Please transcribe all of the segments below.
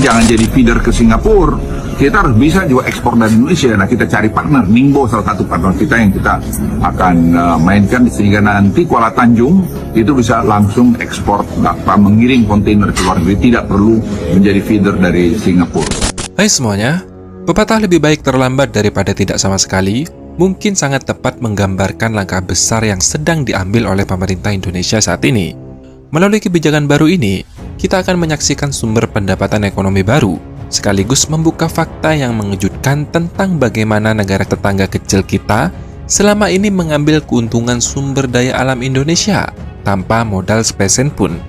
Jangan jadi feeder ke Singapura. Kita harus bisa juga ekspor dari Indonesia. Nah, kita cari partner. Ningbo salah satu partner kita yang kita akan mainkan, sehingga nanti Kuala Tanjung itu bisa langsung ekspor tanpa mengirim kontainer ke luar negeri, tidak perlu menjadi feeder dari Singapura. Hai semuanya, pepatah lebih baik terlambat daripada tidak sama sekali mungkin sangat tepat menggambarkan langkah besar yang sedang diambil oleh pemerintah Indonesia saat ini. Melalui kebijakan baru ini, kita akan menyaksikan sumber pendapatan ekonomi baru, sekaligus membuka fakta yang mengejutkan tentang bagaimana negara tetangga kecil kita selama ini mengambil keuntungan sumber daya alam Indonesia tanpa modal spesen pun.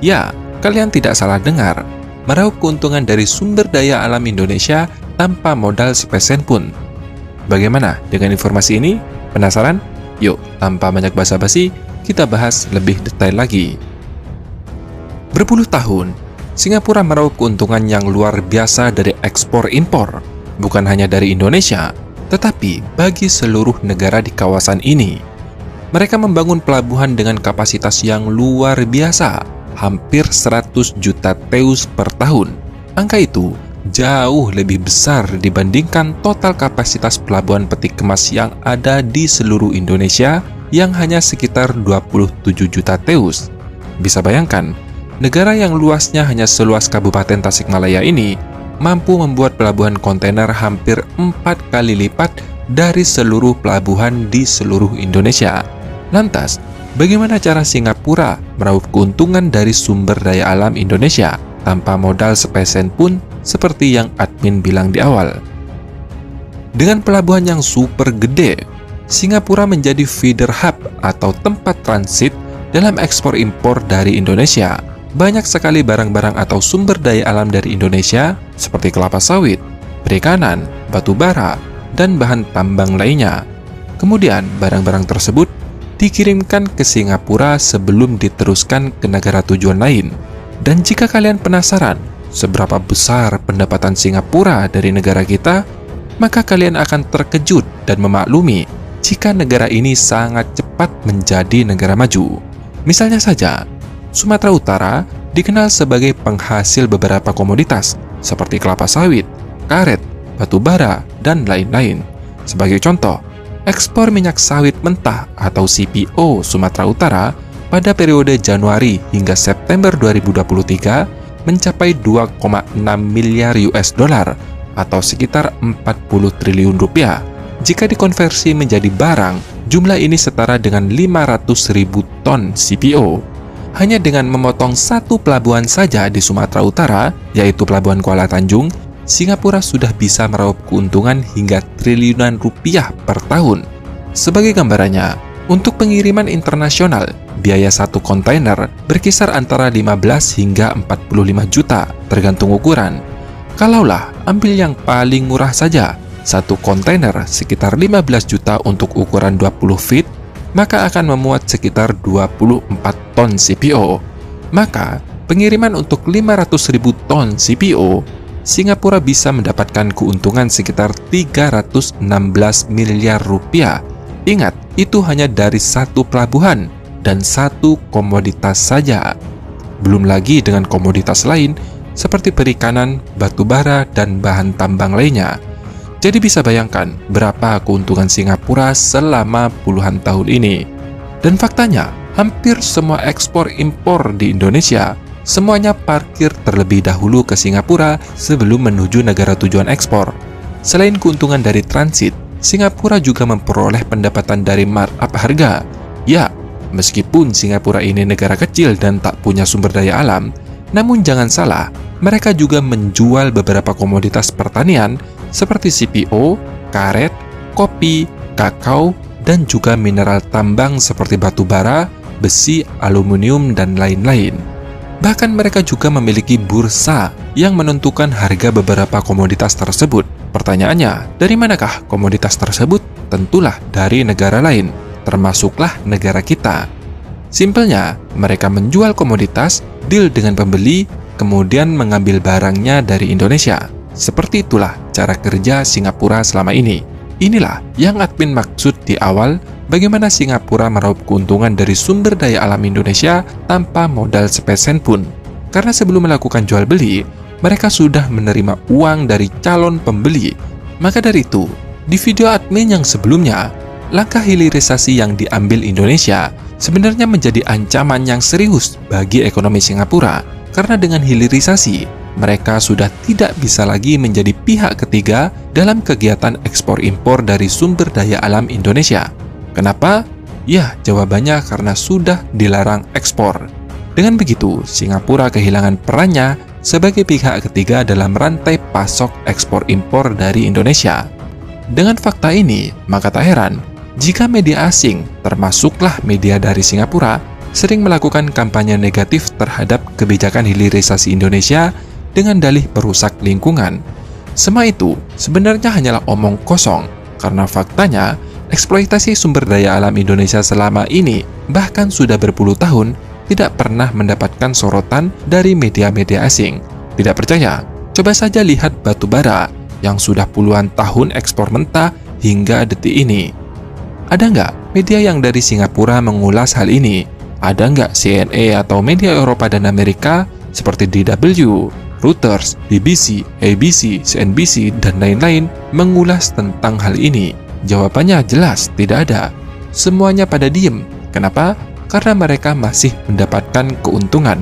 Ya, kalian tidak salah dengar, meraup keuntungan dari sumber daya alam Indonesia tanpa modal spesen pun. Bagaimana dengan informasi ini? Penasaran? Yuk, tanpa banyak basa-basi, kita bahas lebih detail lagi. Berpuluh tahun, Singapura meraup keuntungan yang luar biasa dari ekspor-impor, bukan hanya dari Indonesia, tetapi bagi seluruh negara di kawasan ini. Mereka membangun pelabuhan dengan kapasitas yang luar biasa, hampir 100 juta TEU per tahun. Angka itu jauh lebih besar dibandingkan total kapasitas pelabuhan peti kemas yang ada di seluruh Indonesia yang hanya sekitar 27 juta TEU. Bisa bayangkan, negara yang luasnya hanya seluas Kabupaten Tasikmalaya ini mampu membuat pelabuhan kontainer hampir 4 kali lipat dari seluruh pelabuhan di seluruh Indonesia. Lantas, bagaimana cara Singapura meraup keuntungan dari sumber daya alam Indonesia tanpa modal spesen pun seperti yang admin bilang di awal? Dengan pelabuhan yang super gede, Singapura menjadi feeder hub atau tempat transit dalam ekspor-impor dari Indonesia. Banyak sekali barang-barang atau sumber daya alam dari Indonesia seperti kelapa sawit, perikanan, batu bara, dan bahan tambang lainnya. Kemudian, barang-barang tersebut dikirimkan ke Singapura sebelum diteruskan ke negara tujuan lain. Dan jika kalian penasaran seberapa besar pendapatan Singapura dari negara kita, maka kalian akan terkejut dan memaklumi jika negara ini sangat cepat menjadi negara maju. Misalnya saja, Sumatera Utara dikenal sebagai penghasil beberapa komoditas seperti kelapa sawit, karet, batu bara, dan lain-lain. Sebagai contoh, ekspor minyak sawit mentah atau CPO Sumatera Utara pada periode Januari hingga September 2023 mencapai 2,6 miliar US dollar atau sekitar 40 triliun rupiah. Jika dikonversi menjadi barang, jumlah ini setara dengan 500.000 ton CPO. Hanya dengan memotong satu pelabuhan saja di Sumatera Utara, yaitu Pelabuhan Kuala Tanjung, Singapura sudah bisa meraup keuntungan hingga triliunan rupiah per tahun. Sebagai gambarannya, untuk pengiriman internasional, biaya satu kontainer berkisar antara 15 hingga 45 juta, tergantung ukuran. Kalaulah ambil yang paling murah saja, satu kontainer sekitar 15 juta untuk ukuran 20 feet, maka akan memuat sekitar 24 ton CPO. Maka, pengiriman untuk 500.000 ton CPO, Singapura bisa mendapatkan keuntungan sekitar 316 miliar rupiah. Ingat, itu hanya dari satu pelabuhan dan satu komoditas saja. Belum lagi dengan komoditas lain seperti perikanan, batu bara, dan bahan tambang lainnya. Jadi bisa bayangkan berapa keuntungan Singapura selama puluhan tahun ini. Dan faktanya, hampir semua ekspor-impor di Indonesia, semuanya parkir terlebih dahulu ke Singapura sebelum menuju negara tujuan ekspor. Selain keuntungan dari transit, Singapura juga memperoleh pendapatan dari markup harga. Ya, meskipun Singapura ini negara kecil dan tak punya sumber daya alam, namun jangan salah, mereka juga menjual beberapa komoditas pertanian seperti CPO, karet, kopi, kakao, dan juga mineral tambang seperti batu bara, besi, aluminium, dan lain-lain. Bahkan mereka juga memiliki bursa yang menentukan harga beberapa komoditas tersebut. Pertanyaannya, dari manakah komoditas tersebut? Tentulah dari negara lain, termasuklah negara kita. Simpelnya, mereka menjual komoditas, deal dengan pembeli, kemudian mengambil barangnya dari Indonesia. Seperti itulah cara kerja Singapura selama ini. Inilah yang admin maksud di awal, bagaimana Singapura meraup keuntungan dari sumber daya alam Indonesia tanpa modal spesen pun. Karena sebelum melakukan jual beli, mereka sudah menerima uang dari calon pembeli. Maka dari itu, di video admin yang sebelumnya, langkah hilirisasi yang diambil Indonesia sebenarnya menjadi ancaman yang serius bagi ekonomi Singapura, karena dengan hilirisasi, mereka sudah tidak bisa lagi menjadi pihak ketiga dalam kegiatan ekspor-impor dari sumber daya alam Indonesia. Kenapa? Ya, jawabannya karena sudah dilarang ekspor. Dengan begitu, Singapura kehilangan perannya sebagai pihak ketiga dalam rantai pasok ekspor-impor dari Indonesia. Dengan fakta ini, maka tak heran jika media asing, termasuklah media dari Singapura, sering melakukan kampanye negatif terhadap kebijakan hilirisasi Indonesia dengan dalih perusak lingkungan. Semua itu sebenarnya hanyalah omong kosong, karena faktanya eksploitasi sumber daya alam Indonesia selama ini, bahkan sudah berpuluh tahun, tidak pernah mendapatkan sorotan dari media-media asing. Tidak percaya? Coba saja lihat batu bara yang sudah puluhan tahun ekspor mentah hingga detik ini. Ada nggak media yang dari Singapura mengulas hal ini? Ada nggak CNA atau media Eropa dan Amerika seperti DW, Reuters, BBC, ABC, CNBC, dan lain-lain mengulas tentang hal ini? Jawabannya jelas tidak ada. Semuanya pada diem. Kenapa? Karena mereka masih mendapatkan keuntungan.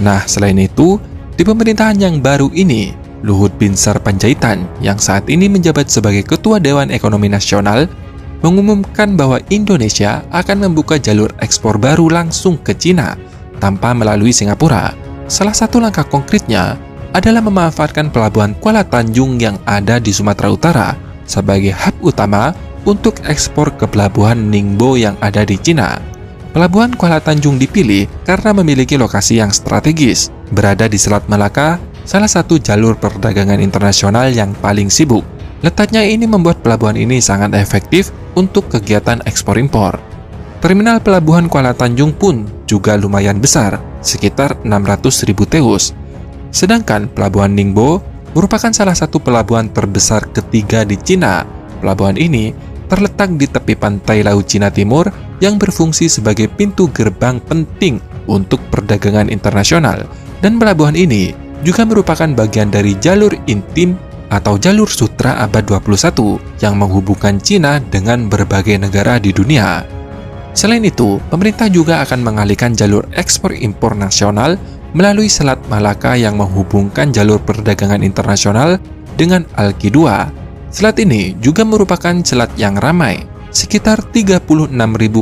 Nah, selain itu, di pemerintahan yang baru ini, Luhut Binsar Panjaitan yang saat ini menjabat sebagai Ketua Dewan Ekonomi Nasional mengumumkan bahwa Indonesia akan membuka jalur ekspor baru langsung ke Cina tanpa melalui Singapura. Salah satu langkah konkretnya adalah memanfaatkan pelabuhan Kuala Tanjung yang ada di Sumatera Utara sebagai hub utama untuk ekspor ke pelabuhan Ningbo yang ada di Cina. Pelabuhan Kuala Tanjung dipilih karena memiliki lokasi yang strategis, berada di Selat Malaka, salah satu jalur perdagangan internasional yang paling sibuk. Letaknya ini membuat pelabuhan ini sangat efektif untuk kegiatan ekspor-impor. Terminal pelabuhan Kuala Tanjung pun juga lumayan besar, sekitar 600.000 TEU. Sedangkan pelabuhan Ningbo merupakan salah satu pelabuhan terbesar ketiga di Cina. Pelabuhan ini terletak di tepi pantai Laut Cina Timur yang berfungsi sebagai pintu gerbang penting untuk perdagangan internasional. Dan pelabuhan ini juga merupakan bagian dari jalur intim atau jalur sutra abad 21 yang menghubungkan Cina dengan berbagai negara di dunia. Selain itu, pemerintah juga akan mengalihkan jalur ekspor-impor nasional melalui Selat Malaka yang menghubungkan jalur perdagangan internasional dengan Alki-II. Selat ini juga merupakan selat yang ramai, sekitar 36.000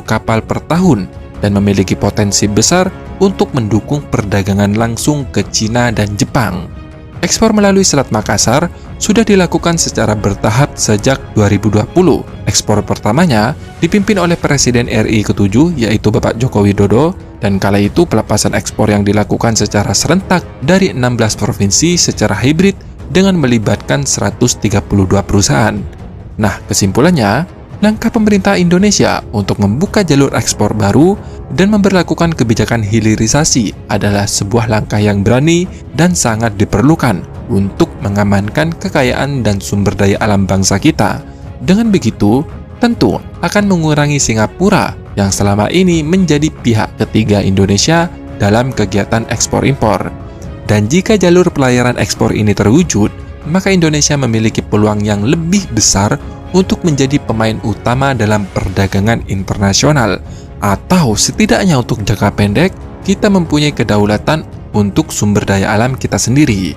kapal per tahun, dan memiliki potensi besar untuk mendukung perdagangan langsung ke Cina dan Jepang. Ekspor melalui Selat Makassar sudah dilakukan secara bertahap sejak 2020. Ekspor pertamanya dipimpin oleh Presiden RI ke-7 yaitu Bapak Joko Widodo, dan kala itu pelepasan ekspor yang dilakukan secara serentak dari 16 provinsi secara hibrid dengan melibatkan 132 perusahaan. Nah, kesimpulannya, langkah pemerintah Indonesia untuk membuka jalur ekspor baru dan memberlakukan kebijakan hilirisasi adalah sebuah langkah yang berani dan sangat diperlukan untuk mengamankan kekayaan dan sumber daya alam bangsa kita. Dengan begitu, tentu akan mengurangi Singapura yang selama ini menjadi pihak ketiga Indonesia dalam kegiatan ekspor-impor. Dan jika jalur pelayaran ekspor ini terwujud, maka Indonesia memiliki peluang yang lebih besar untuk menjadi pemain utama dalam perdagangan internasional, atau setidaknya untuk jangka pendek, kita mempunyai kedaulatan untuk sumber daya alam kita sendiri.